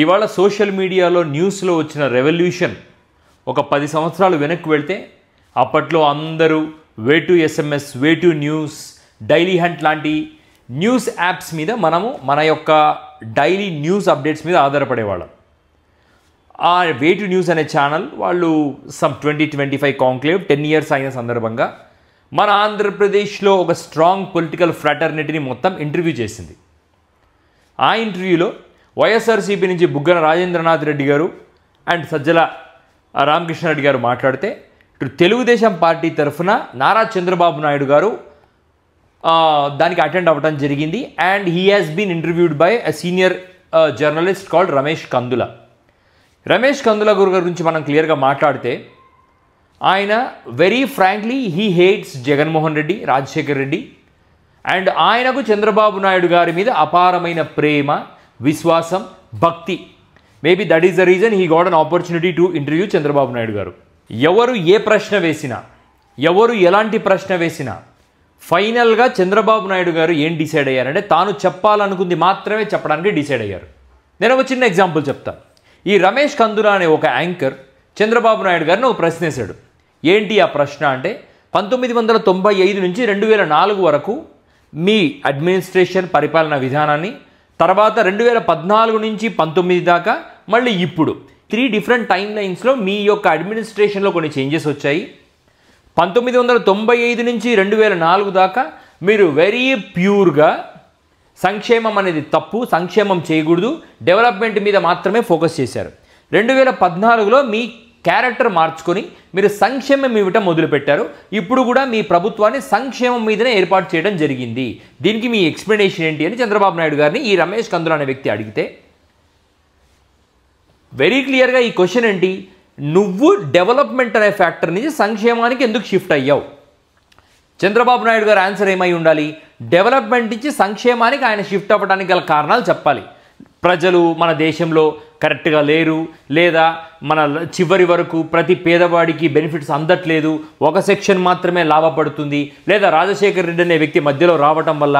ఇవాళ సోషల్ మీడియాలో న్యూస్లో వచ్చిన రెవల్యూషన్ ఒక 10 సంవత్సరాలు వెనక్కి వెళ్తే అప్పట్లో అందరూ way to SMS, way to news, daily hunt లాంటి న్యూస్ యాప్స్ మీద మనము మన యొక్క డైలీ న్యూస్ అప్డేట్స్ మీద ఆధారపడేవాళ్ళం. ఆ వే టు న్యూస్ అనే ఛానల్ వాళ్ళు సమ్ 2025 కాంక్లేవ్ 10 ఇయర్స్ అయిన సందర్భంగా మన ఆంధ్రప్రదేశ్లో ఒక స్ట్రాంగ్ పొలిటికల్ ఫ్రాటర్నిటీని మొత్తం ఇంటర్వ్యూ చేసింది. ఆ ఇంటర్వ్యూలో వైఎస్ఆర్సీపీ నుంచి బుగ్గన రాజేంద్రనాథ్ రెడ్డి గారు అండ్ సజ్జల రామకృష్ణారెడ్డి గారు మాట్లాడితే, ఇటు తెలుగుదేశం పార్టీ తరఫున నారా చంద్రబాబు నాయుడు గారు దానికి అటెండ్ అవ్వడం జరిగింది. And he has been interviewed by a senior journalist called Ramesh Kandula. Ramesh Kandula గురించి మనం క్లియర్గా మాట్లాడితే, ఆయన very frankly he hates Jaganmohan Reddy, Rajasekhar Reddy, and ఆయనకు చంద్రబాబు నాయుడు గారి మీద అపారమైన ప్రేమ, విశ్వాసం, భక్తి. Maybe that is the reason he got an opportunity to interview Chandrababu Naidu గారు. ఎవరు ఏ ప్రశ్న వేసినా, ఎవరు ఎలాంటి ప్రశ్న వేసినా ఫైనల్గా చంద్రబాబు నాయుడు గారు ఏం డిసైడ్ అయ్యారంటే, తాను చెప్పాలనుకుంది మాత్రమే చెప్పడానికి డిసైడ్ అయ్యారు. నేను ఒక చిన్న ఎగ్జాంపుల్ చెప్తాను. ఈ రమేష్ కందుల అనే ఒక యాంకర్ చంద్రబాబు నాయుడు గారిని ఒక ప్రశ్న వేశాడు. ఏంటి ఆ ప్రశ్న అంటే, 1995 నుంచి 2004 వరకు మీ అడ్మినిస్ట్రేషన్ పరిపాలన విధానాన్ని, తర్వాత 2014 నుంచి 19 దాకా, మళ్ళీ ఇప్పుడు 3 డిఫరెంట్ టైమ్ లైన్స్లో మీ యొక్క అడ్మినిస్ట్రేషన్లో కొన్ని చేంజెస్ వచ్చాయి. 1995 నుంచి 2004 దాకా మీరు వెరీ ప్యూర్గా సంక్షేమం అనేది తప్పు, సంక్షేమం చేయకూడదు, డెవలప్మెంట్ మీద మాత్రమే ఫోకస్ చేశారు. 2014లో మీ క్యారెక్టర్ మార్చుకొని మీరు సంక్షేమం ఇవ్వటం మొదలుపెట్టారు. ఇప్పుడు కూడా మీ ప్రభుత్వాన్ని సంక్షేమం మీదనే ఏర్పాటు చేయడం జరిగింది. దీనికి మీ ఎక్స్ప్లెనేషన్ ఏంటి అని చంద్రబాబు నాయుడు గారిని ఈ రమేష్ కందుల అనే వ్యక్తి అడిగితే, వెరీ క్లియర్గా ఈ క్వశ్చన్ ఏంటి, నువ్వు డెవలప్మెంట్ అనే ఫ్యాక్టర్ నుంచి సంక్షేమానికి ఎందుకు షిఫ్ట్ అయ్యావు? చంద్రబాబు నాయుడు గారు ఆన్సర్ ఏమై ఉండాలి, డెవలప్మెంట్ నుంచి సంక్షేమానికి ఆయన షిఫ్ట్ అవ్వడానికి గల కారణాలు చెప్పాలి. ప్రజలు మన దేశంలో కరెక్ట్గా లేరు, లేదా మన చివరి వరకు ప్రతి పేదవాడికి బెనిఫిట్స్ అందట్లేదు, ఒక సెక్షన్ మాత్రమే లాభపడుతుంది, లేదా రాజశేఖర్ రెడ్డి అనే వ్యక్తి మధ్యలో రావటం వల్ల,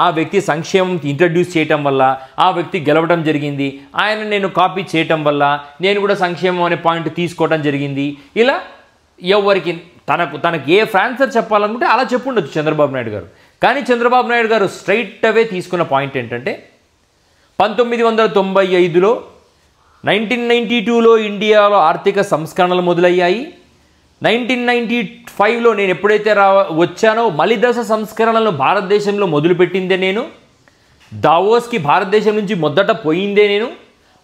ఆ వ్యక్తి సంక్షేమం ఇంట్రడ్యూస్ చేయటం వల్ల ఆ వ్యక్తి గెలవడం జరిగింది, ఆయన నేను కాపీ చేయటం వల్ల నేను కూడా సంక్షేమం అనే పాయింట్ తీసుకోవడం జరిగింది. ఇలా ఎవరికి తనకు ఏ ఆన్సర్ చెప్పాలనుకుంటే అలా చెప్పుండొచ్చు చంద్రబాబు నాయుడు గారు. కానీ చంద్రబాబు నాయుడు గారు స్ట్రైట్ అవే తీసుకున్న పాయింట్ ఏంటంటే, 1995లో 1992లో ఇండియాలో ఆర్థిక సంస్కరణలు మొదలయ్యాయి. 1995లో నేను ఎప్పుడైతే వచ్చానో మలిదశ సంస్కరణలను భారతదేశంలో మొదలుపెట్టిందే నేను. దావోస్కి భారతదేశం నుంచి మొదట పోయిందే నేను.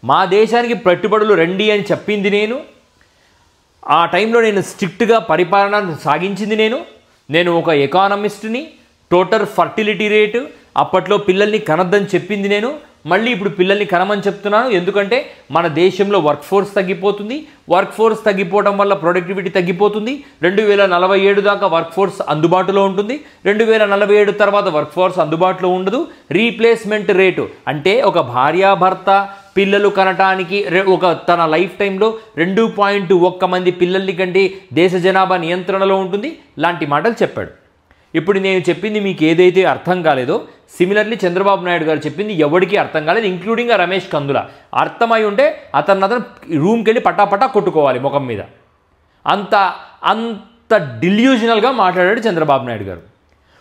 మా దేశానికి పెట్టుబడులు రండి అని చెప్పింది నేను. ఆ టైంలో నేను స్ట్రిక్ట్గా పరిపాలన సాగించింది నేను ఒక ఎకానమిస్ట్ని. టోటల్ ఫర్టిలిటీ రేటు, అప్పట్లో పిల్లల్ని కనద్దని చెప్పింది నేను. మళ్ళీ ఇప్పుడు పిల్లల్ని కనమని చెప్తున్నాను. ఎందుకంటే మన దేశంలో వర్క్ ఫోర్స్ తగ్గిపోతుంది. వర్క్ ఫోర్స్ తగ్గిపోవడం వల్ల ప్రొడక్టివిటీ తగ్గిపోతుంది. 2047 దాకా వర్క్ ఫోర్స్ అందుబాటులో ఉంటుంది. 2047 తర్వాత వర్క్ ఫోర్స్ అందుబాటులో ఉండదు. రీప్లేస్మెంట్ రేటు అంటే ఒక భార్యాభర్త పిల్లలు కనటానికి తన లైఫ్ టైంలో 2.1 మంది పిల్లల్ని కంటే దేశ జనాభా నియంత్రణలో ఉంటుంది లాంటి మాటలు చెప్పాడు. ఇప్పుడు నేను చెప్పింది మీకు ఏదైతే అర్థం కాలేదో, సిమిలర్లీ చంద్రబాబు నాయుడు గారు చెప్పింది ఎవరికి అర్థం కాలేదు, ఇంక్లూడింగ్ ఆ రమేష్ కందుల. అర్థమై ఉంటే అతను రూమ్కి వెళ్ళి పటాపటా కొట్టుకోవాలి ముఖం మీద. అంత డిల్యూజనల్గా మాట్లాడాడు చంద్రబాబు నాయుడు గారు.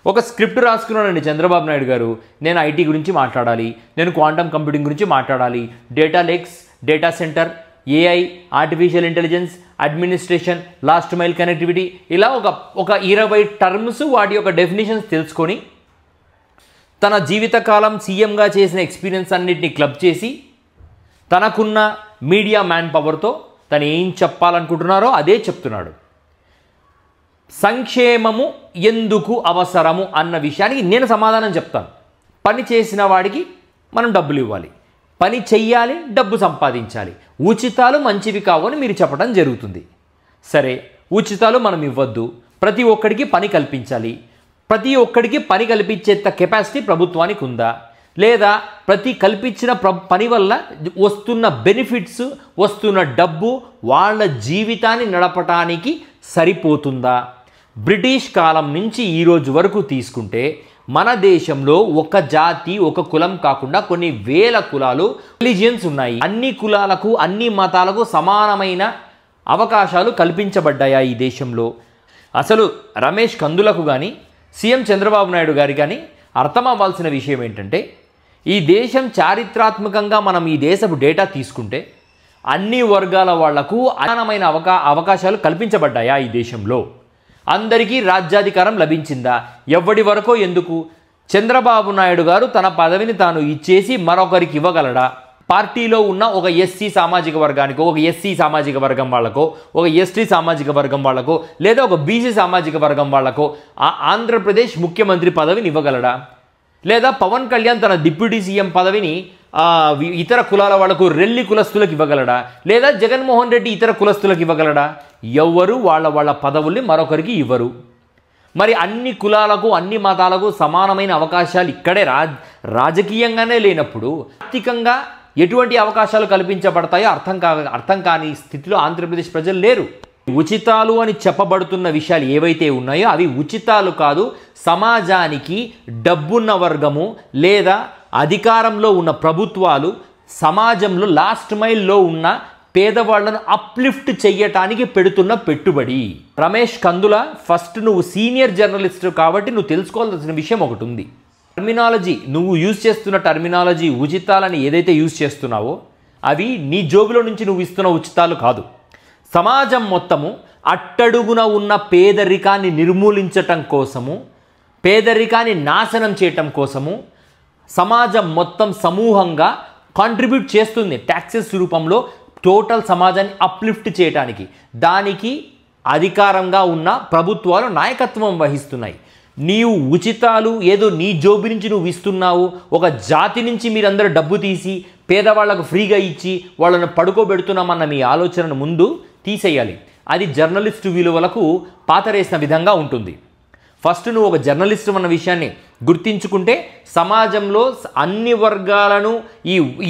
ఒక స్క్రిప్ట్ రాసుకున్నాడండి చంద్రబాబు నాయుడు గారు. నేను ఐటీ గురించి మాట్లాడాలి, నేను క్వాంటమ్ కంప్యూటింగ్ గురించి మాట్లాడాలి, data lakes, data centre, AI, artificial intelligence, administration, last mile connectivity, ఇలా ఒక 20 టర్మ్స్ వాటి యొక్క డెఫినేషన్స్ తెలుసుకొని తన జీవితకాలం సీఎంగా చేసిన ఎక్స్పీరియన్స్ అన్నిటిని క్లబ్ చేసి తనకున్న మీడియా మ్యాన్ పవర్తో తను ఏం చెప్పాలనుకుంటున్నారో అదే చెప్తున్నాడు. సంక్షేమము ఎందుకు అవసరము అన్న విషయానికి నేను సమాధానం చెప్తాను. పని చేసిన వాడికి మనం డబ్బులు ఇవ్వాలి, పని చెయ్యాలి, డబ్బు సంపాదించాలి, ఉచితాలు మంచివి కావు అని మీరు చెప్పడం జరుగుతుంది. సరే, ఉచితాలు మనం ఇవ్వద్దు, ప్రతి ఒక్కడికి పని కల్పించాలి. ప్రతి ఒక్కడికి పని కల్పించేంత కెపాసిటీ ప్రభుత్వానికి ఉందా? లేదా ప్రతి కల్పించిన పని వల్ల వస్తున్న బెనిఫిట్స్, వస్తున్న డబ్బు వాళ్ళ జీవితాన్ని నడపటానికి సరిపోతుందా? బ్రిటిష్ కాలం నుంచి ఈరోజు వరకు తీసుకుంటే మన దేశంలో ఒక జాతి ఒక కులం కాకుండా కొన్ని వేల కులాలు రిలీజియన్స్ ఉన్నాయి. అన్ని కులాలకు అన్ని మతాలకు సమానమైన అవకాశాలు కల్పించబడ్డాయా ఈ దేశంలో? అసలు రమేష్ కందులకు కానీ సీఎం చంద్రబాబు నాయుడు గారి కానీ అర్థం అవ్వాల్సిన విషయం ఏంటంటే, ఈ దేశం చారిత్రాత్మకంగా మనం ఈ దేశపు డేటా తీసుకుంటే అన్ని వర్గాల వాళ్లకు సమానమైన అవకాశాలు కల్పించబడ్డాయా ఈ దేశంలో? అందరికీ రాజ్యాధికారం లభించిందా? ఎవడి వరకో ఎందుకు? చంద్రబాబు నాయుడు గారు తన పదవిని తాను ఇచ్చేసి మరొకరికి ఇవ్వగలడా? పార్టీలో ఉన్న ఒక ఎస్సీ సామాజిక వర్గానికో, ఒక ఎస్సీ సామాజిక వర్గం వాళ్ళకో, ఒక ఎస్టీ సామాజిక వర్గం వాళ్ళకో, లేదా ఒక బీసీ సామాజిక వర్గం వాళ్ళకో ఆంధ్రప్రదేశ్ ముఖ్యమంత్రి పదవిని ఇవ్వగలడా? లేదా పవన్ కళ్యాణ్ తన డిప్యూటీ సీఎం పదవిని ఇతర కులాల వాళ్లకు రెల్లి కులస్తులకు ఇవ్వగలడా? లేదా జగన్మోహన్ రెడ్డి ఇతర కులస్తులకు ఇవ్వగలడా? ఎవ్వరు వాళ్ళ పదవుల్ని మరొకరికి ఇవ్వరు. మరి అన్ని కులాలకు అన్ని మతాలకు సమానమైన అవకాశాలు ఇక్కడే రాజకీయంగానే లేనప్పుడు ఆర్థికంగా ఎటువంటి అవకాశాలు కల్పించబడతాయో అర్థం కాని స్థితిలో ఆంధ్రప్రదేశ్ ప్రజలు లేరు. ఉచితాలు అని చెప్పబడుతున్న విషయాలు ఏవైతే ఉన్నాయో అవి ఉచితాలు కాదు. సమాజానికి డబ్బున్న వర్గము లేదా అధికారంలో ఉన్న ప్రభుత్వాలు సమాజంలో లాస్ట్ మైల్లో ఉన్న పేదవాళ్లను అప్లిఫ్ట్ చెయ్యటానికి పెడుతున్న పెట్టుబడి. రమేష్ కందుల, ఫస్ట్ నువ్వు సీనియర్ జర్నలిస్ట్ కాబట్టి నువ్వు తెలుసుకోవాల్సిన విషయం ఒకటి ఉంది. టర్మినాలజీ, నువ్వు యూజ్ చేస్తున్న టర్మినాలజీ ఉచితాలని ఏదైతే యూజ్ చేస్తున్నావో అవి నీ జోబులో నుంచి నువ్వు ఇస్తున్న ఉచితాలు కాదు. సమాజం మొత్తము అట్టడుగున ఉన్న పేదరికాన్ని నిర్మూలించటం కోసము, పేదరికాన్ని నాశనం చేయటం కోసము సమాజం మొత్తం సమూహంగా కాంట్రిబ్యూట్ చేస్తుంది ట్యాక్సెస్ రూపంలో టోటల్ సమాజాన్ని అప్లిఫ్ట్ చేయడానికి. దానికి అధికారంగా ఉన్న ప్రభుత్వాలు నాయకత్వం వహిస్తున్నాయి. నీవు ఉచితాలు ఏదో నీ జోబు నుంచి నువ్వు ఇస్తున్నావు, ఒక జాతి నుంచి మీరందరూ డబ్బు తీసి పేదవాళ్లకు ఫ్రీగా ఇచ్చి వాళ్ళని పడుకోబెడుతున్నామన్న మీ ఆలోచనను ముందు తీసేయాలి. అది జర్నలిస్టు విలువలకు పాతరేసిన విధంగా ఉంటుంది. ఫస్ట్ నువ్వు ఒక జర్నలిస్ట్ అన్న విషయాన్ని గుర్తించుకుంటే సమాజంలో అన్ని వర్గాలను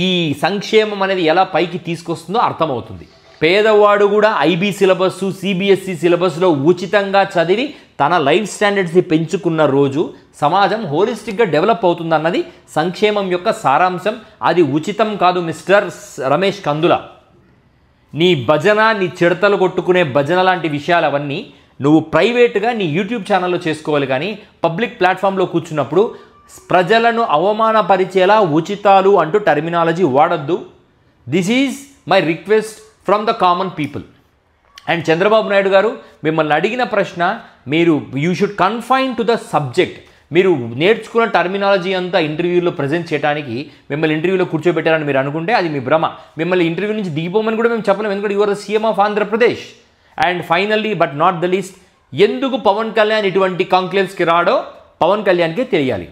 ఈ సంక్షేమం అనేది ఎలా పైకి తీసుకొస్తుందో అర్థమవుతుంది. పేదవాడు కూడా ఐబీ సిలబస్, సిబిఎస్ఈ సిలబస్లో ఉచితంగా చదివి తన లైఫ్ స్టాండర్డ్స్ని పెంచుకున్న రోజు సమాజం హోలిస్టిక్గా డెవలప్ అవుతుందన్నది సంక్షేమం యొక్క సారాంశం. అది ఉచితం కాదు మిస్టర్ రమేష్ కందుల. నీ భజన, నీ చిడతలు కొట్టుకునే భజన లాంటి విషయాలు అవన్నీ నువ్వు ప్రైవేట్గా నీ యూట్యూబ్ ఛానల్లో చేసుకోవాలి. కానీ పబ్లిక్ ప్లాట్ఫామ్లో కూర్చున్నప్పుడు ప్రజలను అవమానపరిచేలా ఉచితాలు అంటూ టర్మినాలజీ వాడద్దు. This is my request from the common people. And Chandrababu Naidu గారు, మిమ్మల్ని అడిగిన ప్రశ్న, you should confine to the subject. మీరు నేర్చుకున్న టర్మినాలజీ అంతా ఇంటర్వ్యూలో ప్రజెంట్ చేయడానికి మిమ్మల్ని ఇంటర్వ్యూలో కూర్చోబెట్టారని మీరు అనుకుంటే అది మీ భ్రమ. మిమ్మల్ని ఇంటర్వ్యూ నుంచి దిగిపోమని కూడా మేము చెప్పలేము, ఎందుకంటే your the CM of Andhra Pradesh. And finally but not the least, ఎందుకు పవన్ కళ్యాణ్ ఇటువంటి కాంక్లేవ్స్కి రాడో పవన్ కళ్యాణ్కే తెలియాలి.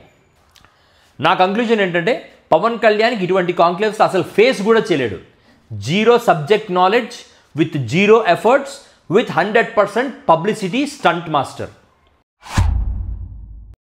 నా కంక్లూజన్ ఏంటంటే పవన్ కళ్యాణ్కి ఇటువంటి కాంక్లేవ్స్ అసలు ఫేస్ కూడా చేయలేడు. Zero subject knowledge with zero efforts with 100% publicity stunt master.